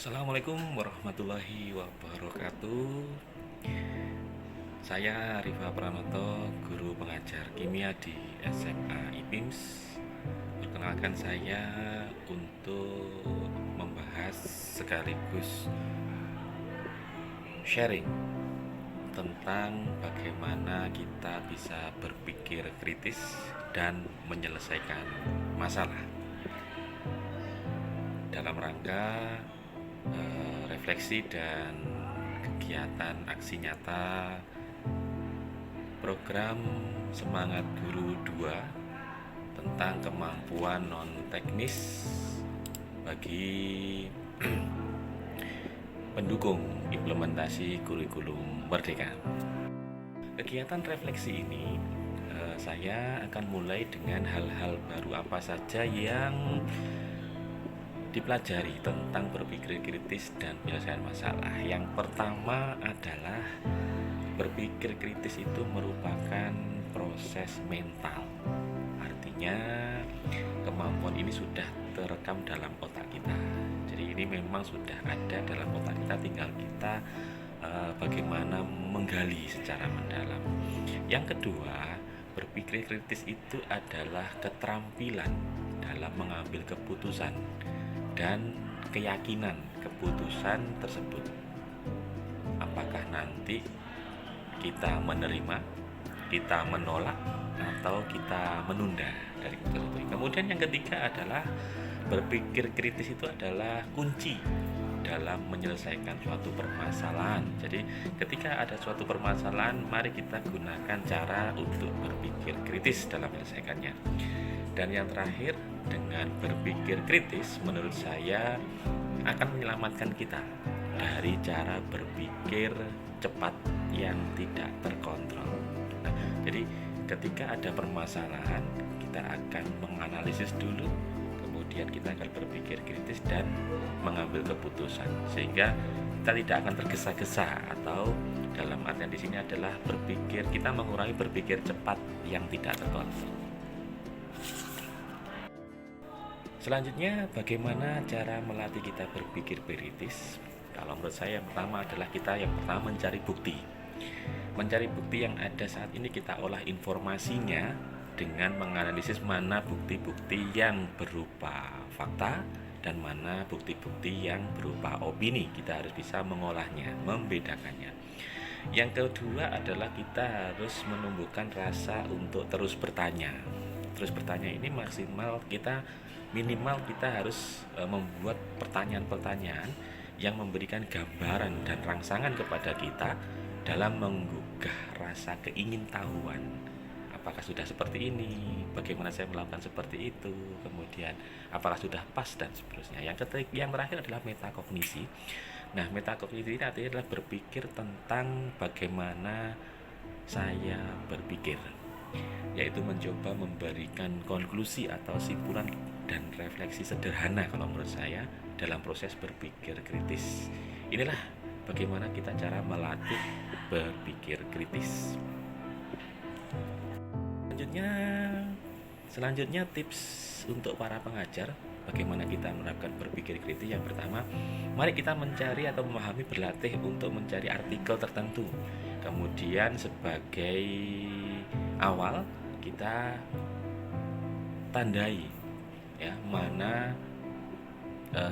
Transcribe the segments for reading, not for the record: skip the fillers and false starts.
Assalamualaikum warahmatullahi wabarakatuh. Saya Rifa Pranoto, guru pengajar kimia di SMA IPIMS. Perkenalkan saya untuk membahas sekaligus sharing tentang bagaimana kita bisa berpikir kritis dan menyelesaikan masalah dalam rangka refleksi dan kegiatan aksi nyata program Semangat Guru 2 tentang kemampuan non teknis bagi pendukung implementasi kurikulum Merdeka. Kegiatan refleksi ini saya akan mulai dengan hal-hal baru apa saja yang dipelajari tentang berpikir kritis dan penyelesaian masalah. Yang pertama adalah berpikir kritis itu merupakan proses mental. Artinya kemampuan ini sudah terekam dalam otak kita. Jadi ini memang sudah ada dalam otak kita, tinggal kita bagaimana menggali secara mendalam. Yang kedua, berpikir kritis itu adalah keterampilan dalam mengambil keputusan dan keyakinan keputusan tersebut. Apakah nanti kita menerima, kita menolak, atau kita menunda dari keputusan. Kemudian yang ketiga adalah berpikir kritis itu adalah kunci dalam menyelesaikan suatu permasalahan. Jadi ketika ada suatu permasalahan, mari kita gunakan cara untuk berpikir kritis dalam menyelesaikannya. Dan yang terakhir, dengan berpikir kritis menurut saya akan menyelamatkan kita dari cara berpikir cepat yang tidak terkontrol. Nah, jadi ketika ada permasalahan, kita akan menganalisis dulu, kemudian kita akan berpikir kritis dan mengambil keputusan, sehingga kita tidak akan tergesa-gesa, atau dalam artian di sini adalah kita mengurangi berpikir cepat yang tidak terkontrol. Selanjutnya, bagaimana cara melatih kita berpikir kritis? Kalau menurut saya, yang pertama adalah kita mencari bukti. Mencari bukti yang ada saat ini, kita olah informasinya dengan menganalisis mana bukti-bukti yang berupa fakta dan mana bukti-bukti yang berupa opini. Kita harus bisa mengolahnya, membedakannya. Yang kedua adalah kita harus menumbuhkan rasa untuk terus bertanya. Terus bertanya ini minimal kita harus membuat pertanyaan-pertanyaan yang memberikan gambaran dan rangsangan kepada kita dalam menggugah rasa keingintahuan. Apakah sudah seperti ini? Bagaimana saya melakukan seperti itu? Kemudian apakah sudah pas dan seterusnya. Yang terakhir adalah metakognisi. Nah, metakognisi ini artinya adalah berpikir tentang bagaimana saya berpikir, yaitu mencoba memberikan konklusi atau simpulan dan refleksi sederhana kalau menurut saya dalam proses berpikir kritis. Inilah bagaimana kita cara melatih berpikir kritis. Selanjutnya tips untuk para pengajar bagaimana kita menerapkan berpikir kritis. Yang pertama, mari kita mencari atau memahami, berlatih untuk mencari artikel tertentu. Kemudian sebagai awal kita tandai ya mana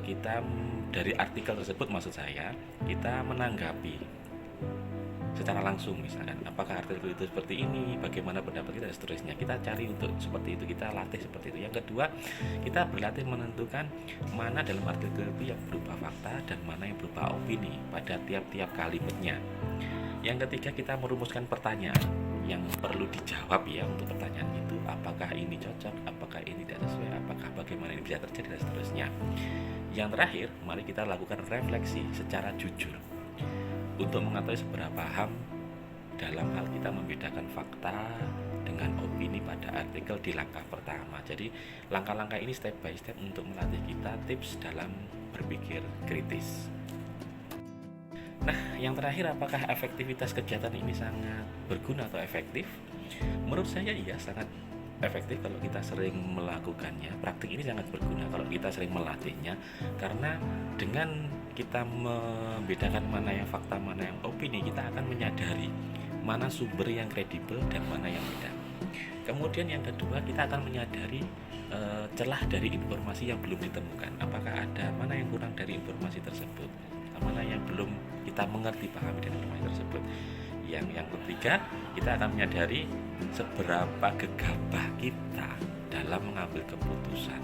kita dari artikel tersebut, maksud saya kita menanggapi secara langsung, misalkan apakah artikel itu seperti ini, bagaimana pendapat kita dan seterusnya. Kita cari untuk seperti itu, kita latih seperti itu. Yang kedua, kita berlatih menentukan mana dalam artikel itu yang berupa fakta dan mana yang berupa opini pada tiap-tiap kalimatnya. Yang ketiga, kita merumuskan pertanyaan yang perlu dijawab ya untuk pertanyaan itu. Apakah ini cocok, apakah ini tidak sesuai, apakah bagaimana ini bisa terjadi dan seterusnya. Yang terakhir, mari kita lakukan refleksi secara jujur untuk mengetahui seberapa paham dalam hal kita membedakan fakta dengan opini pada artikel di langkah pertama. Jadi langkah-langkah ini step by step untuk melatih kita tips dalam berpikir kritis. Nah, yang terakhir, apakah efektivitas kegiatan ini sangat berguna atau efektif? Menurut saya iya, sangat efektif kalau kita sering melakukannya. Praktik ini sangat berguna kalau kita sering melatihnya, karena dengan kita membedakan mana yang fakta, mana yang opini, kita akan menyadari mana sumber yang kredibel dan mana yang tidak. Kemudian yang kedua, kita akan menyadari celah dari informasi yang belum ditemukan. Apakah ada mana yang kurang dari informasi tersebut, mana yang belum kita mengerti, pahami dari informasi tersebut. Yang ketiga, kita akan menyadari seberapa gegabah kita dalam mengambil keputusan.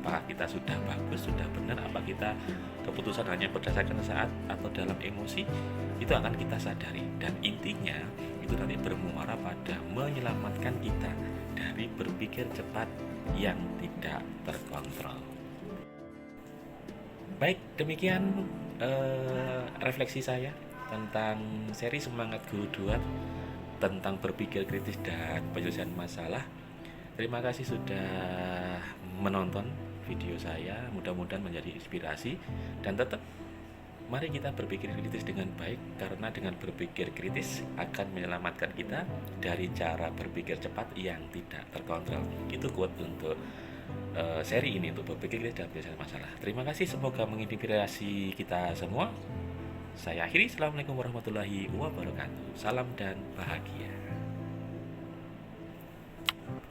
Apakah kita sudah bagus, sudah benar, apa kita keputusan hanya berdasarkan saat atau dalam emosi, itu akan kita sadari. Dan intinya itu nanti bermuara pada menyelamatkan kita dari berpikir cepat yang tidak terkontrol. Baik, demikian refleksi saya tentang seri Semangat Guru 2 tentang berpikir kritis dan penyelesaian masalah. Terima kasih sudah menonton video saya, mudah-mudahan menjadi inspirasi. Dan tetap mari kita berpikir kritis dengan baik, karena dengan berpikir kritis akan menyelamatkan kita dari cara berpikir cepat yang tidak terkontrol. Itu quote untuk seri ini, untuk berpikir kritis dan penyelesaian masalah. Terima kasih, semoga menginspirasi kita semua. Saya akhiri, Assalamualaikum warahmatullahi wabarakatuh. Salam dan bahagia.